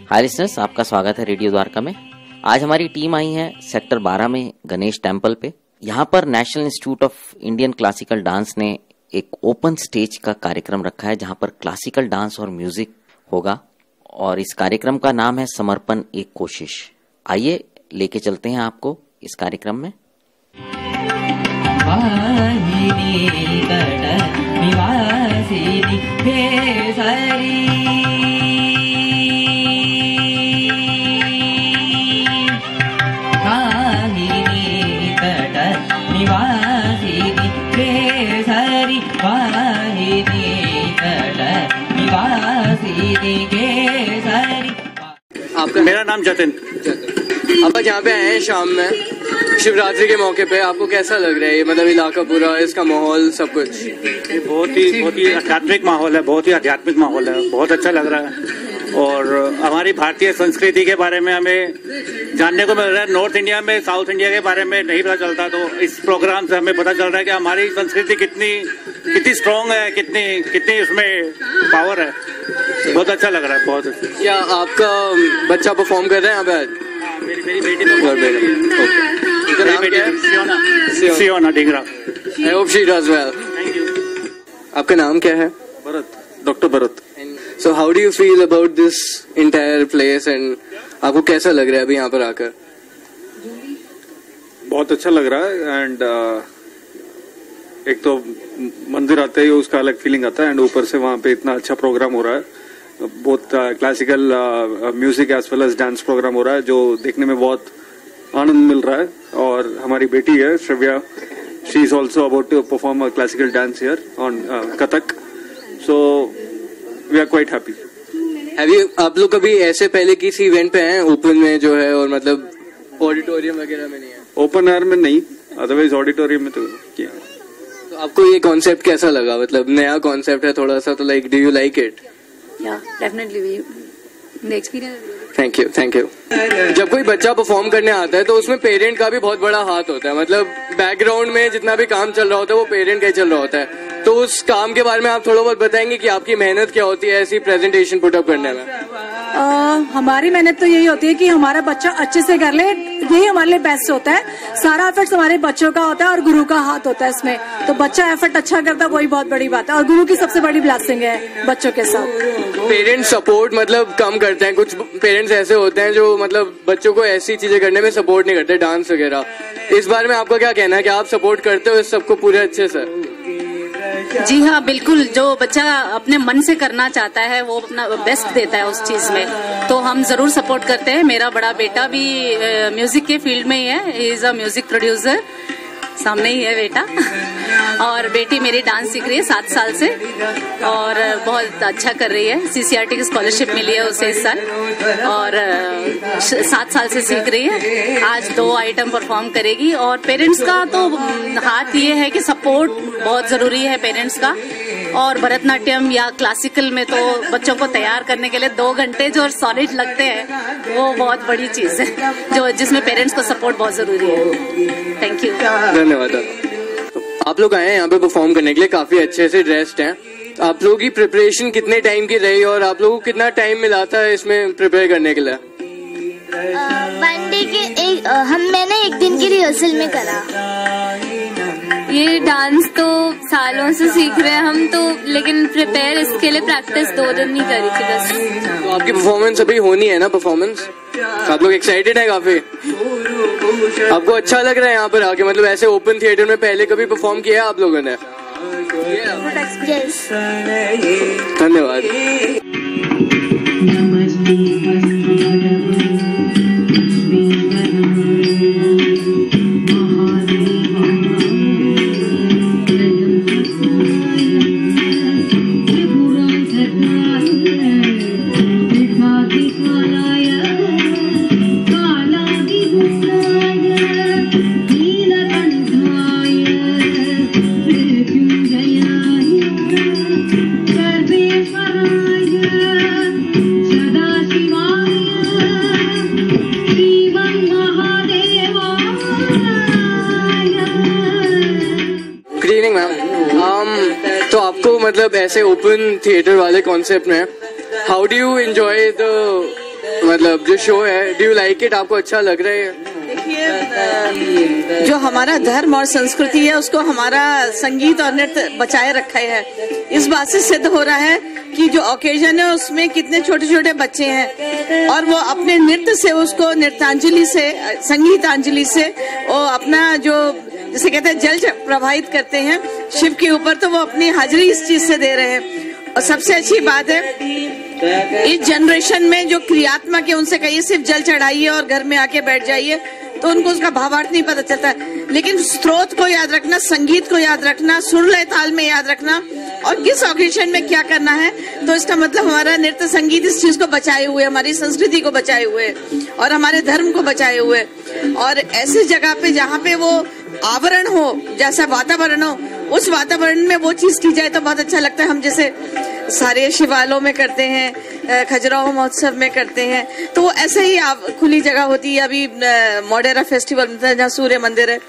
हाय listeners, आपका स्वागत है रेडियो द्वारका में। आज हमारी टीम आई है सेक्टर 12 में गणेश टेम्पल पे। यहाँ पर national institute of Indian classical dance ने एक ओपन स्टेज का कार्यक्रम रखा है जहाँ पर क्लासिकल डांस और म्यूजिक होगा और इस कार्यक्रम का नाम है समर्पण एक कोशिश। आइए लेके चलते हैं आपको इस कार्यक्रम में। आपका? मेरा नाम जतिन। आप यहाँ पे आए हैं शाम में शिवरात्रि के मौके पे, आपको कैसा लग रहा है? मतलब इलाका पूरा, इसका माहौल, सब कुछ? ये बहुत ही आध्यात्मिक माहौल है, बहुत ही आध्यात्मिक माहौल है, बहुत अच्छा लग रहा है। और हमारी भारतीय संस्कृति के बारे में हमें जानने को मिल रहा है। नॉर्थ इंडिया में, साउथ इंडिया के बारे में नहीं पता चलता, तो इस प्रोग्राम से हमें पता चल रहा है कि हमारी संस्कृति कितनी स्ट्रांग है, कितनी उसमें पावर है। बहुत अच्छा लग रहा है, बहुत अच्छा। क्या आपका बच्चा परफॉर्म कर रहा है यहाँ पे? मेरी बेटी Siona Dhingra. I hope she does well. Thank you. आपका नाम क्या है? Bharat, doctor Bharat. So how do you feel about this entire place and आपको कैसा लग रहा है अभी यहाँ पर आकर? बहुत अच्छा लग रहा है एंड एक तो मंदिर आते ही उसका अलग फीलिंग आता है एंड ऊपर से वहाँ पे इतना अच्छा प्रोग्राम हो रहा है, बहुत classical music as well as dance program हो रहा है जो देखने में बहुत आनंद मिल रहा है। और हमारी बेटी है Shravya, she is also about to perform classical dance here on Kathak, so we are quite happy. आप लोग कभी ऐसे पहले किसी इवेंट पे हैं ओपन में जो है, और मतलब ऑडिटोरियम वगैरह में नहीं है? ओपन एयर में नहीं, अदरवाइज ऑडिटोरियम में तो किया। तो आपको ये कॉन्सेप्ट कैसा लगा? मतलब नया कॉन्सेप्ट है थोड़ा सा, तो like do you like it? या definitely the experience. Thank you. जब कोई बच्चा परफॉर्म करने आता है तो उसमें पेरेंट का भी बहुत बड़ा हाथ होता है। मतलब बैकग्राउंड में जितना भी काम चल रहा होता है वो पेरेंट का ही चल रहा होता है। तो उस काम के बारे में आप थोड़ा बहुत बताएंगे कि आपकी मेहनत क्या होती है ऐसी प्रेजेंटेशन पुटअप करने में? हमारी मेहनत तो यही होती है कि हमारा बच्चा अच्छे से कर ले, यही हमारे लिए बेस्ट होता है। सारा एफर्ट हमारे बच्चों का होता है और गुरु का हाथ होता है इसमें। तो बच्चा एफर्ट अच्छा करता है, वही बहुत बड़ी बात है और गुरु की सबसे बड़ी ब्लेसिंग है बच्चों के साथ। पेरेंट्स सपोर्ट मतलब कम करते हैं, कुछ पेरेंट्स ऐसे होते हैं जो मतलब बच्चों को ऐसी चीजें करने में सपोर्ट नहीं करते, डांस वगैरह। इस बारे में आपका क्या कहना है कि आप सपोर्ट करते हो इस सबको पूरे अच्छे से? जी हाँ, बिल्कुल। जो बच्चा अपने मन से करना चाहता है वो अपना बेस्ट देता है उस चीज में, तो हम जरूर सपोर्ट करते हैं। मेरा बड़ा बेटा भी म्यूजिक के फील्ड में ही है, he is a music producer, सामने ही है बेटा। और बेटी मेरी डांस सीख रही है 7 साल से और बहुत अच्छा कर रही है। CCRT की स्कॉलरशिप मिली है उसे इस साल और 7 साल से सीख रही है। आज 2 आइटम परफॉर्म करेगी। और पेरेंट्स का तो हाथ ये है कि सपोर्ट बहुत जरूरी है पेरेंट्स का। और भरतनाट्यम या क्लासिकल में तो बच्चों को तैयार करने के लिए 2 घंटे जो सॉलिड लगते हैं वो बहुत बड़ी चीज है जो जिसमें पेरेंट्स को सपोर्ट बहुत जरूरी है। Thank you. धन्यवाद। आप लोग आए हैं यहाँ पे परफॉर्म करने के लिए, काफी अच्छे से ड्रेस्ड हैं। आप लोगों की प्रिपरेशन कितने टाइम की रही और आप लोगों को कितना टाइम मिला था इसमें प्रिपेयर करने के लिए? मैंने 1 दिन की रिहर्सल में करा। ये डांस तो सालों से सीख रहे हैं हम तो, लेकिन प्रिपेयर इसके लिए प्रैक्टिस 2 दिन ही करी थी बस। तो आपकी परफॉर्मेंस अभी होनी है ना? परफॉर्मेंस आप लोग एक्साइटेड है काफी? आपको अच्छा लग रहा है यहाँ पर आके? मतलब ऐसे ओपन थिएटर में पहले कभी परफॉर्म किया है आप लोगों ने? यस। धन्यवाद। तो आपको मतलब ऐसे ओपन थिएटर वाले कॉन्सेप्ट में how do you enjoy the मतलब जो शो है, डू यू लाइक इट? आपको अच्छा लग रहा है? देखिए, जो हमारा धर्म और संस्कृति है उसको हमारा संगीत और नृत्य बचाए रखा है। इस बात से सिद्ध हो रहा है कि जो ओकेजन है उसमें कितने छोटे छोटे बच्चे हैं और वो अपने नृत्य से, उसको नृत्यांजलि से, संगीतांजलि से वो अपना जो जिसे कहते हैं जल प्रवाहित करते हैं शिव के ऊपर, तो वो अपनी हाजिरी इस चीज से दे रहे हैं। और सबसे अच्छी बात है इस जनरेशन में जो क्रियात्मक है उनसे कहिए सिर्फ जल चढ़ाइए और घर में आके बैठ जाइए, तो उनको उसका भावार्थ नहीं पता चलता है। लेकिन स्रोत को याद रखना, संगीत को याद रखना, सुर लय ताल में याद रखना और किस ओकेजन में क्या करना है, तो इसका मतलब हमारा नृत्य संगीत इस चीज को बचाए हुए, हमारी संस्कृति को बचाए हुए और हमारे धर्म को बचाए हुए। और ऐसी जगह पे जहाँ पे वो आवरण हो, जैसा वातावरण हो, उस वातावरण में वो चीज की जाए तो बहुत अच्छा लगता है। हम जैसे सारे शिवालयों में करते हैं, खजुराहो महोत्सव में करते हैं, तो वो ऐसे ही खुली जगह होती है। अभी मोडेरा फेस्टिवल में जहाँ सूर्य मंदिर है,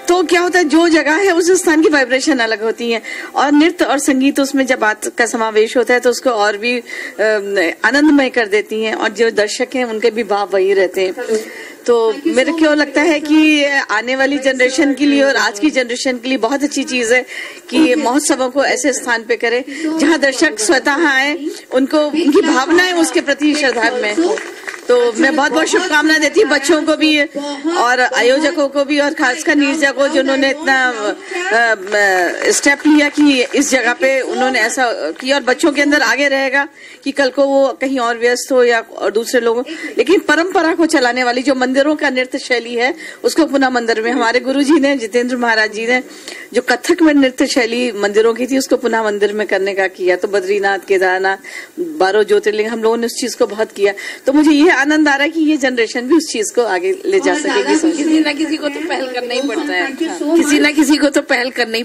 तो क्या होता है जो जगह है उस स्थान की वाइब्रेशन अलग होती है और नृत्य और संगीत उसमें जब बात का समावेश होता है तो उसको और भी आनंदमय कर देती हैं और जो दर्शक हैं उनके भी भाव वही रहते हैं। तो मेरे क्यों लगता है कि आने वाली जनरेशन के लिए और आज की जनरेशन के लिए बहुत अच्छी चीज है कि महोत्सवों को ऐसे स्थान पे करें जहां दर्शक स्वतः आए, उनको उनकी भावनाएं उसके प्रति श्रद्धा में हो। तो मैं बहुत बहुत शुभकामना देती हूँ बच्चों को भी और आयोजकों को भी और खासकर नीरजा को जिन्होंने इतना स्टेप लिया कि इस जगह पे उन्होंने ऐसा किया और बच्चों के अंदर आगे रहेगा कि कल को वो कहीं और व्यस्त हो या और दूसरे लोगों, लेकिन परंपरा को चलाने वाली जो मंदिरों का नृत्य शैली है उसको पुनः मंदिर में, हमारे गुरुजी ने, जितेंद्र महाराज जी ने जो कथक में नृत्य शैली मंदिरों की थी उसको पुनः मंदिर में करने का किया। तो बद्रीनाथ, केदारनाथ, 12 ज्योतिर्लिंग हम लोगों ने उस चीज को बहुत किया। तो मुझे ये आनंद आ रहा है कि ये जनरेशन भी उस चीज को आगे ले जा सकेगी। किसी न किसी को तो पहल करना ही पड़ता है, किसी न किसी को तो पहल करना ही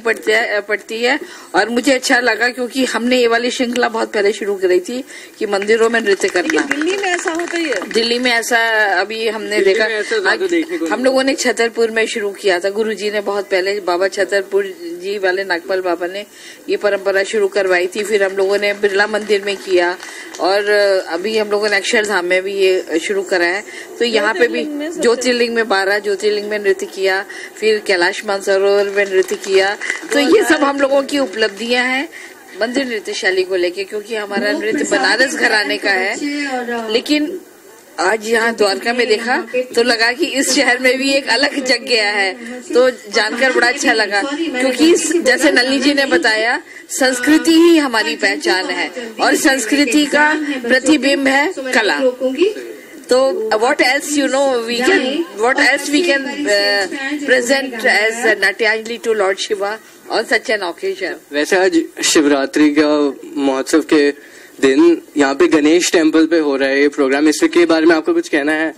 पड़ती है। और मुझे अच्छा लगा क्योंकि हमने ये वाली श्रृंखला बहुत पहले शुरू करी थी कि मंदिरों में नृत्य करना। दिल्ली में ऐसा होता ही है, दिल्ली में ऐसा अभी हमने देखा, हम लोगों ने छतरपुर में शुरू किया था। गुरुजी ने बहुत पहले, बाबा छतरपुर जी वाले नागपाल बाबा ने ये परंपरा शुरू करवाई थी। फिर हम लोगों ने बिरला मंदिर में किया और अभी हम लोगों ने अक्षरधाम में भी ये शुरू करा है। तो यहाँ पे भी ज्योतिर्लिंग में 12 ज्योतिर्लिंग में नृत्य किया, फिर कैलाश मानसरोवर में नृत्य किया। तो ये सब हम लोगों की उपलब्धियां हैं मंदिर नृत्य शैली को लेके, क्योंकि हमारा नृत्य बनारस घराने का है। लेकिन आज यहाँ द्वारका में देखा तो लगा कि इस शहर में भी एक अलग जग गया है, तो जानकर बड़ा अच्छा लगा। क्योंकि जैसे नलिनी जी ने बताया, संस्कृति ही हमारी पहचान है और संस्कृति का प्रतिबिंब है कला। तो what else we can present as Natyanjali to Lord Shiva on such an occasion? वैसे आज शिवरात्रि का महोत्सव के दिन यहाँ पे गणेश टेम्पल पे हो रहा है ये प्रोग्राम, इसके बारे में आपको कुछ कहना है?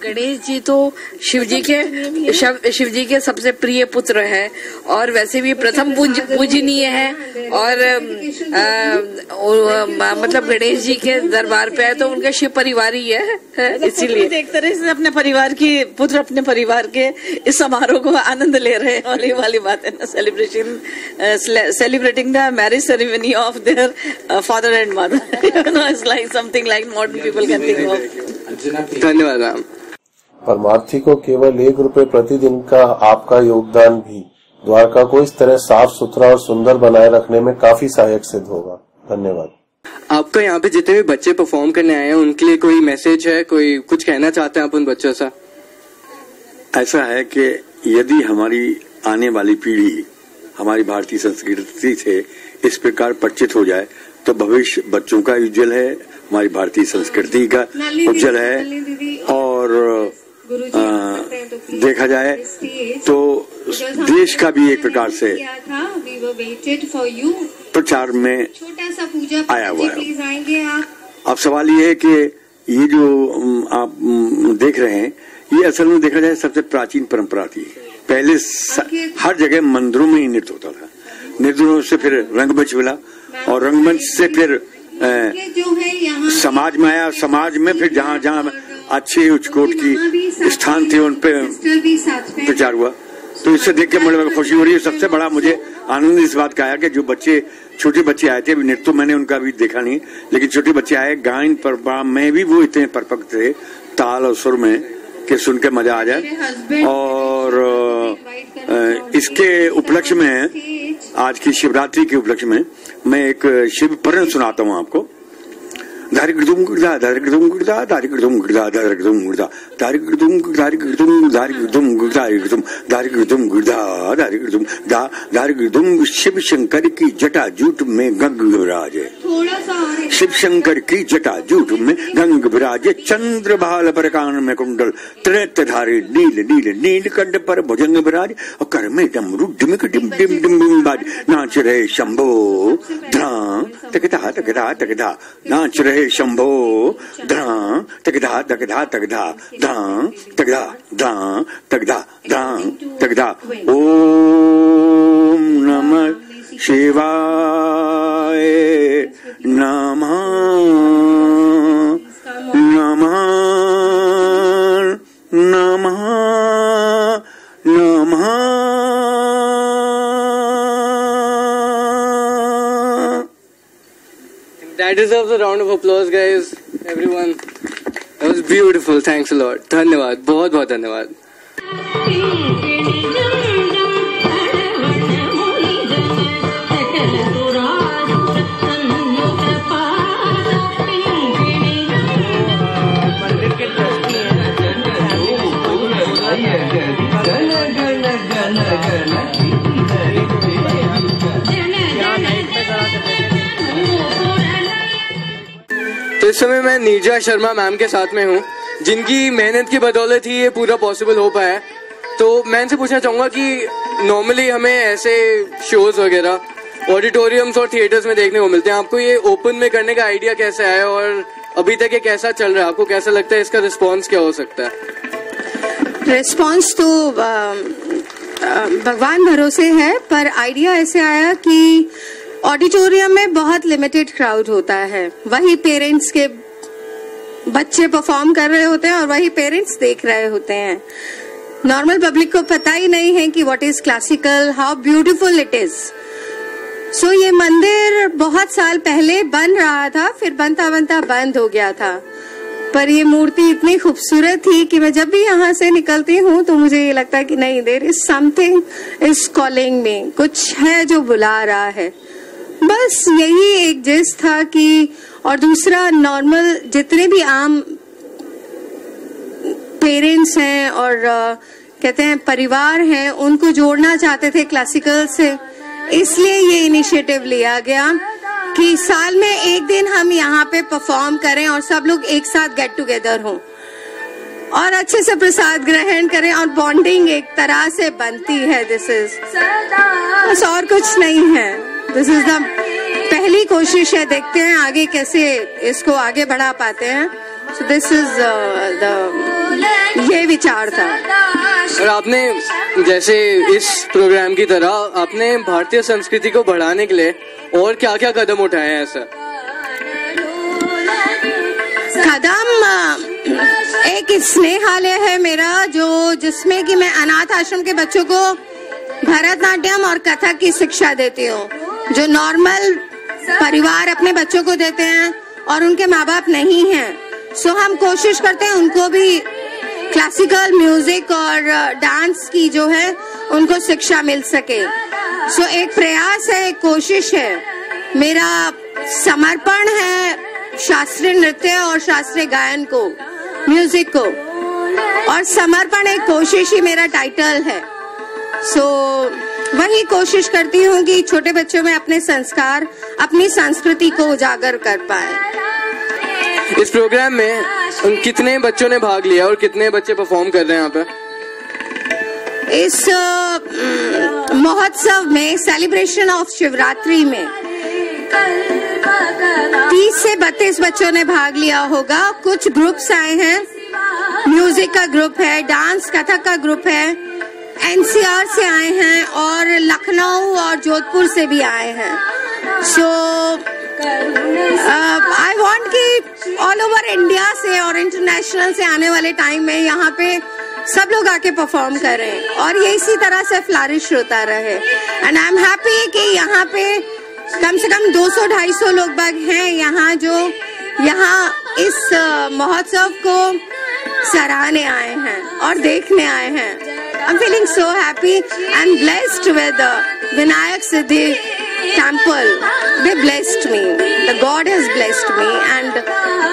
गणेश जी तो शिव जी के सबसे प्रिय पुत्र है और वैसे भी प्रथम पूजनीय है और मतलब गणेश जी के दरबार पे है तो उनका शिव परिवार ही है, इसीलिए एक तरह से अपने परिवार की पुत्र अपने परिवार के इस समारोह को आनंद ले रहे हैं। और ये वाली बात है ना, celebrating the marriage ceremony of their father and mother, it's like something like modern people can think of. धन्यवाद मैम। परमार्थी को केवल 1 रुपए प्रतिदिन का आपका योगदान भी द्वारका को इस तरह साफ सुथरा और सुंदर बनाए रखने में काफी सहायक सिद्ध होगा। धन्यवाद। आपका यहाँ पे जितने भी बच्चे परफॉर्म करने आए हैं उनके लिए कोई मैसेज है, कोई कुछ कहना चाहते हैं आप उन बच्चों से? ऐसा है कि यदि हमारी आने वाली पीढ़ी हमारी भारतीय संस्कृति से इस प्रकार परिचित हो जाए तो भविष्य बच्चों का उज्जवल है, हमारी भारतीय संस्कृति का उज्जवल है। और देखा जाए तो देश का भी एक प्रकार से प्रचार में आया हुआ है। अब सवाल ये है कि ये जो आप देख रहे हैं ये असल में देखा जाए सबसे प्राचीन परंपरा थी। पहले हर जगह मंदिरों में ही नृत्य होता था, नृत्यों से फिर रंगमंच मिला और रंगमंच से फिर समाज में आया, समाज में फिर जहाँ जहाँ अच्छे उच्चकोट की स्थान थे उन पे प्रचार हुआ। तो इससे देख के मुझे खुशी हो रही है। सबसे बड़ा मुझे आनंद इस बात का आया कि जो बच्चे छोटे बच्चे आए थे, अभी नृत्य तो मैंने उनका भी देखा नहीं, लेकिन छोटे बच्चे आए, गायन पर में भी वो इतने परफेक्ट थे ताल और सुर में कि सुन के मजा आ जाए। और इसके उपलक्ष्य में, आज की शिवरात्रि के उपलक्ष्य में मैं एक शिव पुराण सुनाता हूँ आपको। धारिकृतुम गुड़दा धारिकृतुम गुड़दा धारिकृतुम गुड़दा धारिकृतुम गुड़दा धारिकृतुम धारिकृतुम धारिकृतुम गुड़दा धारिकृतुम गुड़दा धारिकृतुम धारिकृतुम शिव शंकर की जटा जूट में गंग विराजे, शिव शंकर की जटा जूट में गंग विराजे, चंद्र भाल पर कान में कुंडल त्रैत्र धारे नील नील नीलकंठ पर भुजंग विराजे, और कर में डमरू डिमिक डिम डिम डिम डिम बाज, नाच रहे शंभो ध्रा तकधा तकधा तकधा, नाच रहे शंभो ध्रा तकधा तकधा तकधा धा तकधा धा तकधा धा तकधा। ओम नमः शिवाय नमः नमः नमः नमः। That deserves a round of applause, guys. Everyone. That was beautiful. Thanks a lot. धन्यवाद, बहुत बहुत धन्यवाद। तो इस समय मैं नीरजा शर्मा मैम के साथ में हूँ, जिनकी मेहनत की बदौलत ही ये पूरा पॉसिबल हो पाया। तो मैं इनसे पूछना चाहूंगा कि नॉर्मली हमें ऐसे शोज वगैरह ऑडिटोरियम्स और थिएटर्स में देखने को मिलते हैं, आपको ये ओपन में करने का आइडिया कैसे आया और अभी तक ये कैसा चल रहा है, आपको कैसा लगता है इसका रिस्पॉन्स क्या हो सकता है? रिस्पॉन्स तो भगवान भरोसे है, पर आइडिया ऐसे आया कि ऑडिटोरियम में बहुत लिमिटेड क्राउड होता है, वही पेरेंट्स के बच्चे परफॉर्म कर रहे होते हैं और वही पेरेंट्स देख रहे होते हैं। नॉर्मल पब्लिक को पता ही नहीं है कि what is classical, how beautiful it is. So ये मंदिर बहुत साल पहले बन रहा था, फिर बनता बनता बंद हो गया था, पर ये मूर्ति इतनी खूबसूरत थी कि मैं जब भी यहाँ से निकलती हूँ तो मुझे ये लगता है कि नहीं, there is something is calling me, कुछ है जो बुला रहा है। बस यही एक जिस था कि, और दूसरा नॉर्मल जितने भी आम पेरेंट्स हैं और कहते हैं परिवार हैं, उनको जोड़ना चाहते थे क्लासिकल से, इसलिए ये इनिशिएटिव लिया गया कि साल में एक दिन हम यहाँ पे परफॉर्म करें और सब लोग एक साथ गेट टुगेदर हों और अच्छे से प्रसाद ग्रहण करें और बॉन्डिंग एक तरह से बनती है। दिस इज बस और कुछ नहीं है, दिस इज द पहली कोशिश है, देखते हैं आगे कैसे इसको आगे बढ़ा पाते हैं। सो दिस इज ये विचार था। और आपने जैसे इस प्रोग्राम की तरह आपने भारतीय संस्कृति को बढ़ाने के लिए और क्या क्या कदम उठाए हैं? ऐसा कदम एक स्नेहालय है मेरा, जो जिसमें कि मैं अनाथ आश्रम के बच्चों को भरतनाट्यम और कथक की शिक्षा देती हूँ, जो नॉर्मल परिवार अपने बच्चों को देते हैं और उनके माँ बाप नहीं हैं। सो हम कोशिश करते हैं उनको भी क्लासिकल म्यूजिक और डांस की जो है उनको शिक्षा मिल सके। सो एक प्रयास है, एक कोशिश है, मेरा समर्पण है शास्त्रीय नृत्य और शास्त्रीय गायन को, म्यूजिक को, और समर्पण एक कोशिश ही मेरा टाइटल है। सो वही कोशिश करती हूँ कि छोटे बच्चों में अपने संस्कार, अपनी संस्कृति को उजागर कर पाए। इस प्रोग्राम में कितने बच्चों ने भाग लिया और कितने बच्चे परफॉर्म कर रहे हैं यहाँ पे? इस महोत्सव में, सेलिब्रेशन ऑफ शिवरात्रि में 30 से 32 बच्चों ने भाग लिया होगा। कुछ ग्रुप्स आए हैं, म्यूजिक का ग्रुप है, डांस कथक का ग्रुप है, एनसीआर से आए हैं और लखनऊ और जोधपुर से भी आए हैं। सो आई वांट कि ऑल ओवर इंडिया से और इंटरनेशनल से आने वाले टाइम में यहाँ पे सब लोग आके परफॉर्म करें और ये इसी तरह से फ्लरिश होता रहे। एंड आई एम हैप्पी कि यहाँ पे कम से कम 200-250 लोग बाग हैं यहाँ जो यहाँ इस महोत्सव को सराहने आए हैं और देखने आए हैं। I'm feeling so happy and blessed with Vinayak Siddhi temple. They blessed me. The God has blessed me and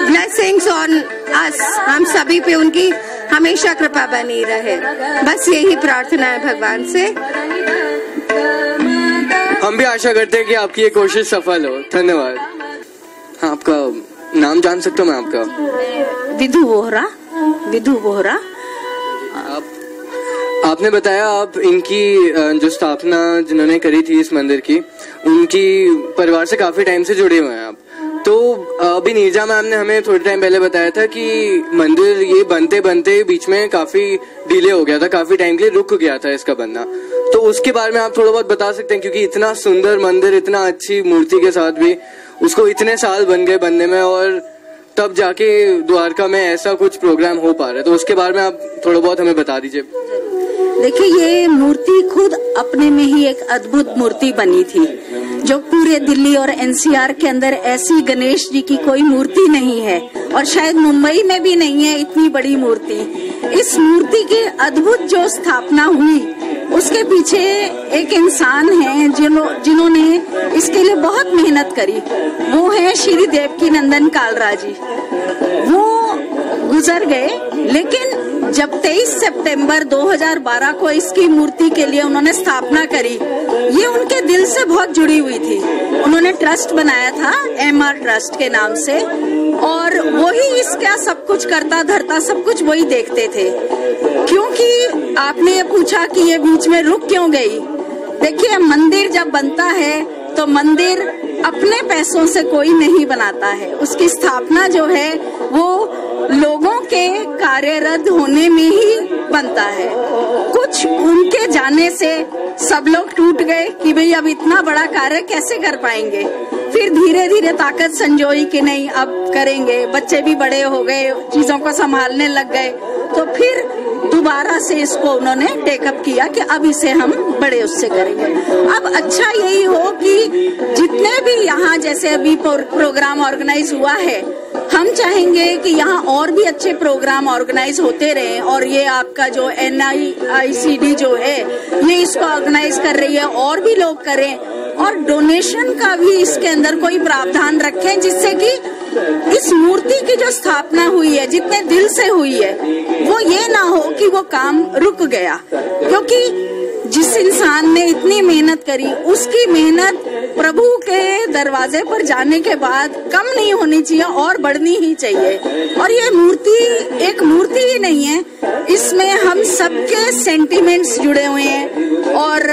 blessings on us. हम सभी पे उनकी हमेशा कृपा बनी रहे। बस यही प्रार्थना है भगवान से। हम भी आशा करते हैं कि आपकी ये कोशिश सफल हो। धन्यवाद। हाँ, आपका नाम जान सकता हूँ मैं आपका? विधु बोहरा। विधु बोहरा। आपने बताया आप इनकी जो स्थापना जिन्होंने करी थी इस मंदिर की, उनकी परिवार से काफी टाइम से जुड़े हुए हैं आप। तो अभी नीरजा मैम ने हमें थोड़े टाइम पहले बताया था कि मंदिर ये बनते बनते बीच में काफी डिले हो गया था, काफी टाइम के लिए रुक गया था इसका बनना। तो उसके बारे में आप थोड़ा बहुत बता सकते हैं, क्योंकि इतना सुंदर मंदिर, इतना अच्छी मूर्ति के साथ भी उसको इतने साल बन गए बनने में, और तब जाके द्वारका में ऐसा कुछ प्रोग्राम हो पा रहा है। तो उसके बारे में आप थोड़ा बहुत हमें बता दीजिए। देखिए, ये मूर्ति खुद अपने में ही एक अद्भुत मूर्ति बनी थी, जो पूरे दिल्ली और एनसीआर के अंदर ऐसी गणेश जी की कोई मूर्ति नहीं है, और शायद मुंबई में भी नहीं है इतनी बड़ी मूर्ति। इस मूर्ति की अद्भुत जो स्थापना हुई, उसके पीछे एक इंसान है जिन्होंने इसके लिए बहुत मेहनत करी। वो है श्री देवकीनंदन कालरा जी। वो गुजर गए, लेकिन जब 23 सितंबर 2012 को इसकी मूर्ति के लिए उन्होंने स्थापना करी, ये उनके दिल से बहुत जुड़ी हुई थी। उन्होंने ट्रस्ट बनाया था MR ट्रस्ट के नाम से, और वही इसका सब कुछ करता धरता सब कुछ वही देखते थे। क्योंकि आपने ये पूछा कि ये बीच में रुक क्यों गई। देखिए, मंदिर जब बनता है तो मंदिर अपने पैसों से कोई नहीं बनाता है। उसकी स्थापना जो है वो लोगों के कार्यरत होने में ही बनता है। कुछ उनके जाने से सब लोग टूट गए कि भाई अब इतना बड़ा कार्य कैसे कर पाएंगे। फिर धीरे धीरे ताकत संजोई कि नहीं अब करेंगे, बच्चे भी बड़े हो गए, चीजों को संभालने लग गए, तो फिर दोबारा से इसको उन्होंने टेकअप किया कि अब इसे हम बड़े उससे करेंगे। अब अच्छा यही हो कि जितने भी यहाँ जैसे अभी प्रोग्राम ऑर्गेनाइज हुआ है, हम चाहेंगे कि यहाँ और भी अच्छे प्रोग्राम ऑर्गेनाइज होते रहें, और ये आपका जो NICD जो है ये इसको ऑर्गेनाइज कर रही है, और भी लोग करें, और डोनेशन का भी इसके अंदर कोई प्रावधान रखें, जिससे कि इस मूर्ति की जो स्थापना हुई है, जितने दिल से हुई है, वो ये ना हो कि वो काम रुक गया। क्योंकि जिस इंसान ने इतनी मेहनत करी, उसकी मेहनत प्रभु के दरवाजे पर जाने के बाद कम नहीं होनी चाहिए और बढ़नी ही चाहिए। और ये मूर्ति एक मूर्ति ही नहीं है, इसमें हम सबके सेंटिमेंट्स जुड़े हुए हैं, और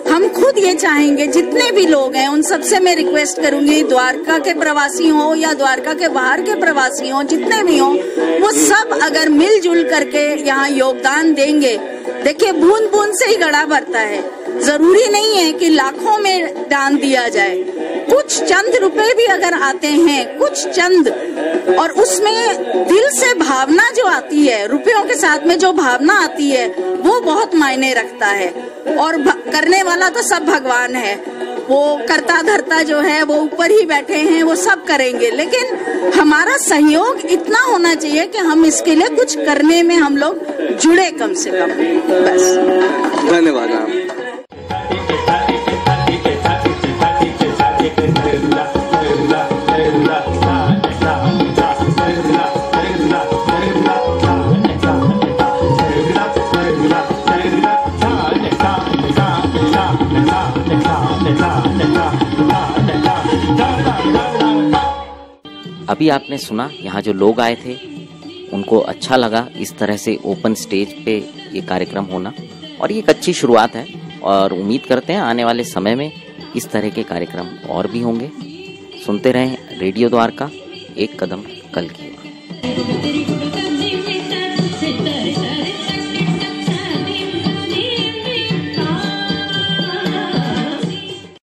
हम खुद ये चाहेंगे जितने भी लोग हैं उन सबसे मैं रिक्वेस्ट करूंगी, द्वारका के प्रवासी हो या द्वारका के बाहर के प्रवासी हो, जितने भी हो, वो सब अगर मिलजुल करके यहाँ योगदान देंगे। देखिए, बूंद बूंद से ही घड़ा भरता है। जरूरी नहीं है कि लाखों में दान दिया जाए, कुछ चंद रुपए भी अगर आते हैं, कुछ चंद, और उसमें दिल से भावना जो आती है, रुपयों के साथ में जो भावना आती है, वो बहुत मायने रखता है। और करने वाला तो सब भगवान है, वो करता धरता जो है वो ऊपर ही बैठे हैं, वो सब करेंगे, लेकिन हमारा सहयोग इतना होना चाहिए कि हम इसके लिए कुछ करने में हम लोग जुड़े कम से कम। बस, धन्यवाद मैम। अभी आपने सुना यहाँ जो लोग आए थे उनको अच्छा लगा इस तरह से ओपन स्टेज पे ये कार्यक्रम होना, और ये एक अच्छी शुरुआत है, और उम्मीद करते हैं आने वाले समय में इस तरह के कार्यक्रम और भी होंगे। सुनते रहें रेडियो द्वारका, एक कदम कल की ओर।